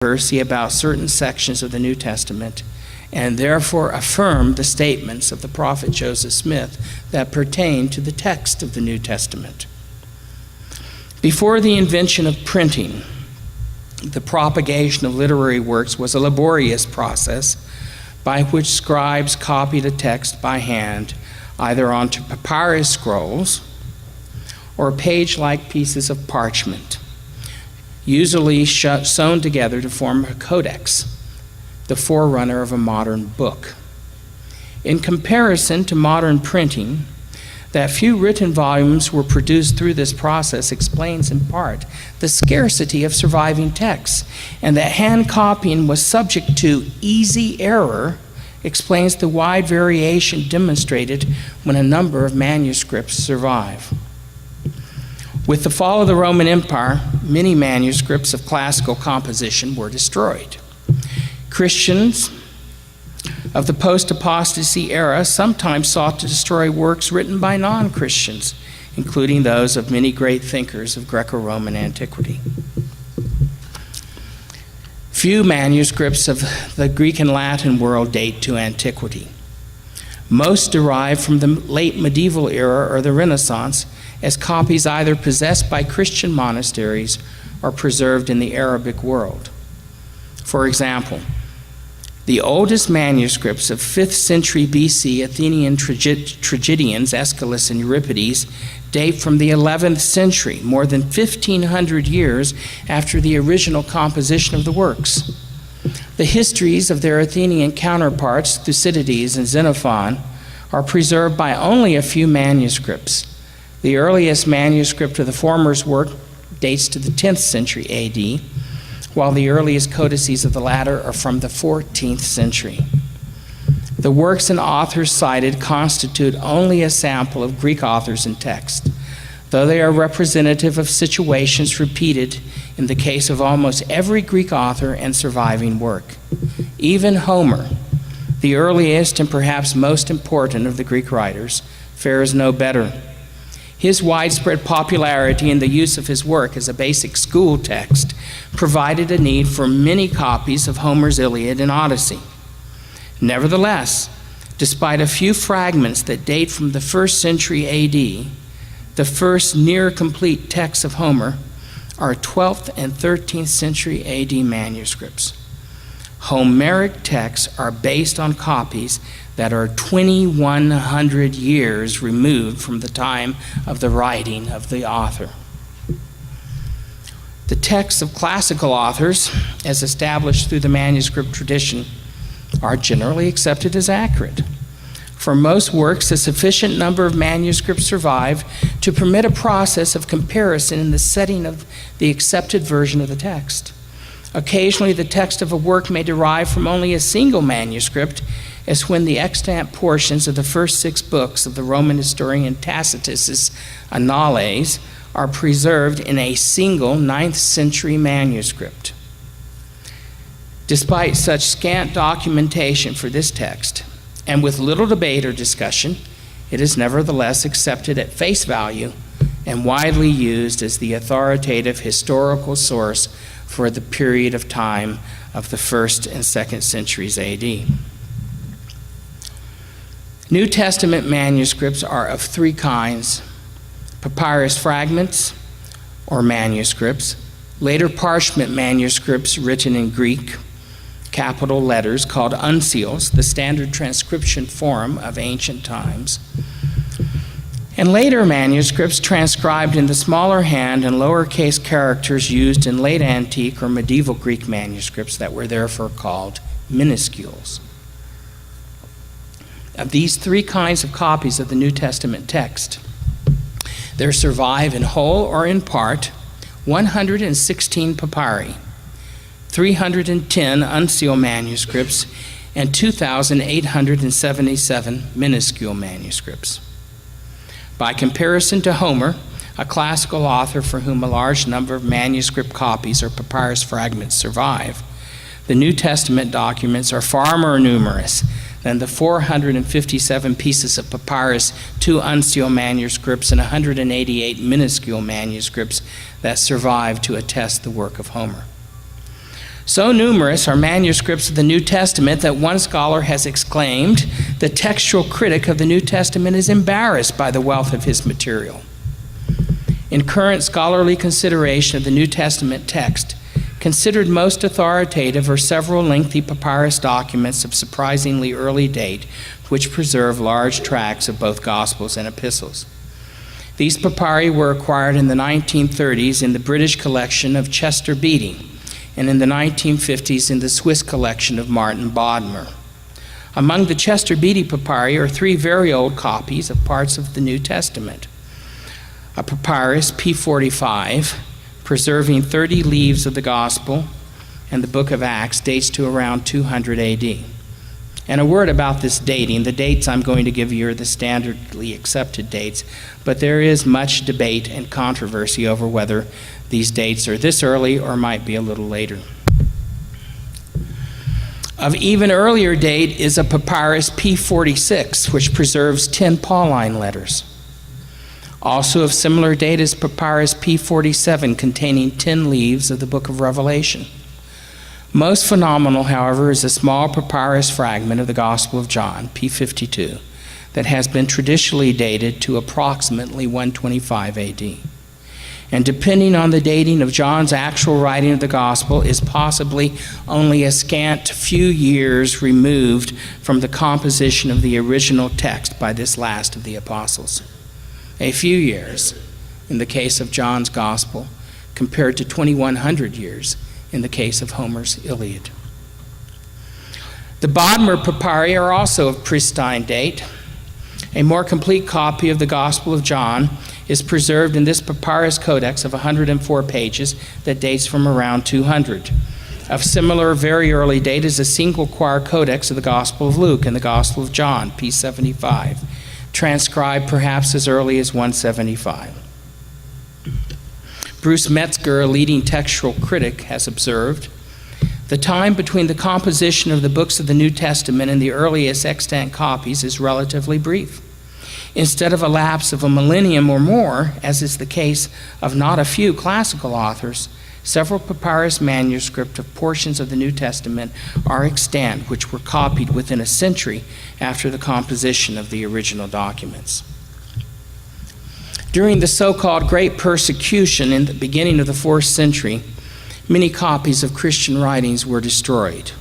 controversy about certain sections of the New Testament, and therefore affirmed the statements of the prophet Joseph Smith that pertain to the text of the New Testament. Before the invention of printing, the propagation of literary works was a laborious process by which scribes copied a text by hand, either onto papyrus scrolls or page-like pieces of parchment, usually sewn together to form a codex, the forerunner of a modern book. In comparison to modern printing, that few written volumes were produced through this process explains in part the scarcity of surviving texts, and that hand copying was subject to easy error explains the wide variation demonstrated when a number of manuscripts survive. With the fall of the Roman Empire, many manuscripts of classical composition were destroyed. Christians of the post-apostasy era sometimes sought to destroy works written by non-Christians, including those of many great thinkers of Greco-Roman antiquity. Few manuscripts of the Greek and Latin world date to antiquity. Most derive from the late medieval era or the Renaissance, as copies either possessed by Christian monasteries or preserved in the Arabic world. For example, the oldest manuscripts of 5th century BC Athenian tragedians Aeschylus and Euripides date from the 11th century, more than 1,500 years after the original composition of the works. The histories of their Athenian counterparts, Thucydides and Xenophon, are preserved by only a few manuscripts. The earliest manuscript of the former's work dates to the 10th century AD, while the earliest codices of the latter are from the 14th century. The works and authors cited constitute only a sample of Greek authors and text, though they are representative of situations repeated in the case of almost every Greek author and surviving work. Even Homer, the earliest and perhaps most important of the Greek writers, fares no better. His widespread popularity and the use of his work as a basic school text provided a need for many copies of Homer's Iliad and Odyssey. Nevertheless, despite a few fragments that date from the 1st century AD, the first near-complete texts of Homer are 12th and 13th century AD manuscripts. Homeric texts are based on copies that are 2,100 years removed from the time of the writing of the author. The texts of classical authors, as established through the manuscript tradition, are generally accepted as accurate. For most works, a sufficient number of manuscripts survive to permit a process of comparison in the setting of the accepted version of the text. Occasionally, the text of a work may derive from only a single manuscript, as when the extant portions of the first 6 books of the Roman historian Tacitus's Annales are preserved in a single 9th century manuscript. Despite such scant documentation for this text, and with little debate or discussion, it is nevertheless accepted at face value and widely used as the authoritative historical source for the period of time of the 1st and 2nd centuries AD. New Testament manuscripts are of 3 kinds: papyrus fragments or manuscripts, later parchment manuscripts written in Greek, capital letters called uncials, the standard transcription form of ancient times, and later manuscripts transcribed in the smaller hand and lowercase characters used in late antique or medieval Greek manuscripts that were therefore called minuscules. Of these 3 kinds of copies of the New Testament text, there survive in whole or in part 116 papyri, 310 uncial manuscripts, and 2,877 minuscule manuscripts. By comparison to Homer, a classical author for whom a large number of manuscript copies or papyrus fragments survive, the New Testament documents are far more numerous than the 457 pieces of papyrus, 2 uncial manuscripts, and 188 minuscule manuscripts that survive to attest the work of Homer. So numerous are manuscripts of the New Testament that one scholar has exclaimed, "The textual critic of the New Testament is embarrassed by the wealth of his material." In current scholarly consideration of the New Testament text, considered most authoritative are several lengthy papyrus documents of surprisingly early date, which preserve large tracts of both Gospels and epistles. These papyri were acquired in the 1930s in the British collection of Chester Beatty, and in the 1950s in the Swiss collection of Martin Bodmer. Among the Chester Beatty papyri are three very old copies of parts of the New Testament. A papyrus P45, preserving 30 leaves of the Gospel and the book of Acts, dates to around 200 AD. And a word about this dating. The dates I'm going to give you are the standardly accepted dates, but there is much debate and controversy over whether these dates are this early or might be a little later. Of even earlier date is a papyrus P46, which preserves 10 Pauline letters. Also of similar date is papyrus P47, containing 10 leaves of the book of Revelation. Most phenomenal, however, is a small papyrus fragment of the Gospel of John, P52, that has been traditionally dated to approximately 125 AD. And depending on the dating of John's actual writing of the Gospel, is possibly only a scant few years removed from the composition of the original text by this last of the apostles. A few years in the case of John's Gospel, compared to 2,100 years in the case of Homer's Iliad. The Bodmer papyri are also of pristine date. A more complete copy of the Gospel of John is preserved in this papyrus codex of 104 pages that dates from around 200. Of similar very early date is a single quire codex of the Gospel of Luke and the Gospel of John, P75, transcribed perhaps as early as 175. Bruce Metzger, a leading textual critic, has observed, "The time between the composition of the books of the New Testament and the earliest extant copies is relatively brief. Instead of a lapse of a millennium or more, as is the case of not a few classical authors, several papyrus manuscripts of portions of the New Testament are extant, which were copied within a century after the composition of the original documents." During the so-called Great Persecution in the beginning of the 4th century, many copies of Christian writings were destroyed.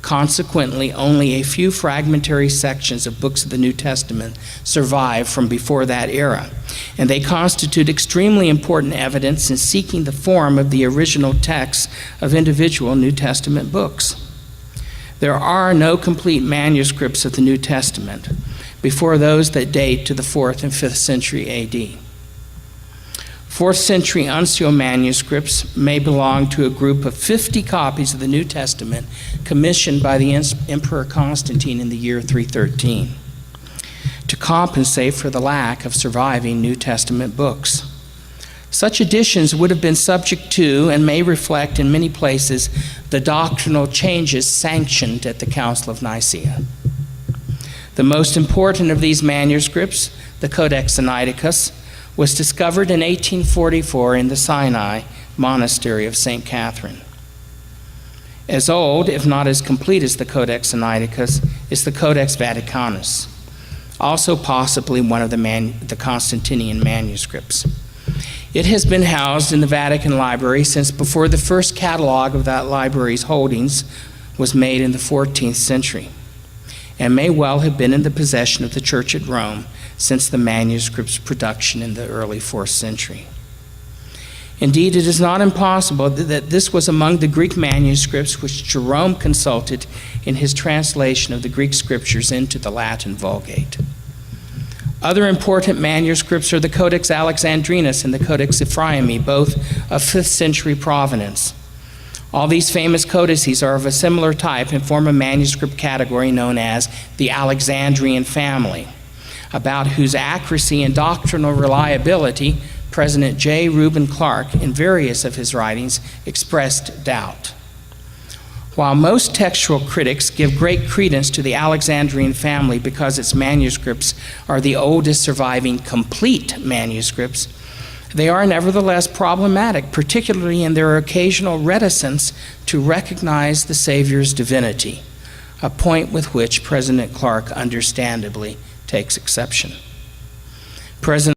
Consequently, only a few fragmentary sections of books of the New Testament survive from before that era, and they constitute extremely important evidence in seeking the form of the original texts of individual New Testament books. There are no complete manuscripts of the New Testament before those that date to the 4th and 5th century AD. 4th century uncial manuscripts may belong to a group of 50 copies of the New Testament commissioned by the Emperor Constantine in the year 313 to compensate for the lack of surviving New Testament books. Such editions would have been subject to and may reflect in many places the doctrinal changes sanctioned at the Council of Nicaea. The most important of these manuscripts, the Codex Sinaiticus, was discovered in 1844 in the Sinai monastery of St. Catherine. As old, if not as complete as the Codex Sinaiticus, is the Codex Vaticanus, also possibly one of the Constantinian manuscripts. It has been housed in the Vatican Library since before the first catalog of that library's holdings was made in the 14th century, and may well have been in the possession of the Church at Rome since the manuscript's production in the early 4th century. Indeed, it is not impossible that this was among the Greek manuscripts which Jerome consulted in his translation of the Greek scriptures into the Latin Vulgate. Other important manuscripts are the Codex Alexandrinus and the Codex Ephraimi, both of 5th century provenance. All these famous codices are of a similar type and form a manuscript category known as the Alexandrian family, about whose accuracy and doctrinal reliability President J. Reuben Clark, in various of his writings, expressed doubt. While most textual critics give great credence to the Alexandrian family because its manuscripts are the oldest surviving complete manuscripts, They are nevertheless problematic, particularly in their occasional reticence to recognize the Savior's divinity, a point with which President Clark understandably takes exception. President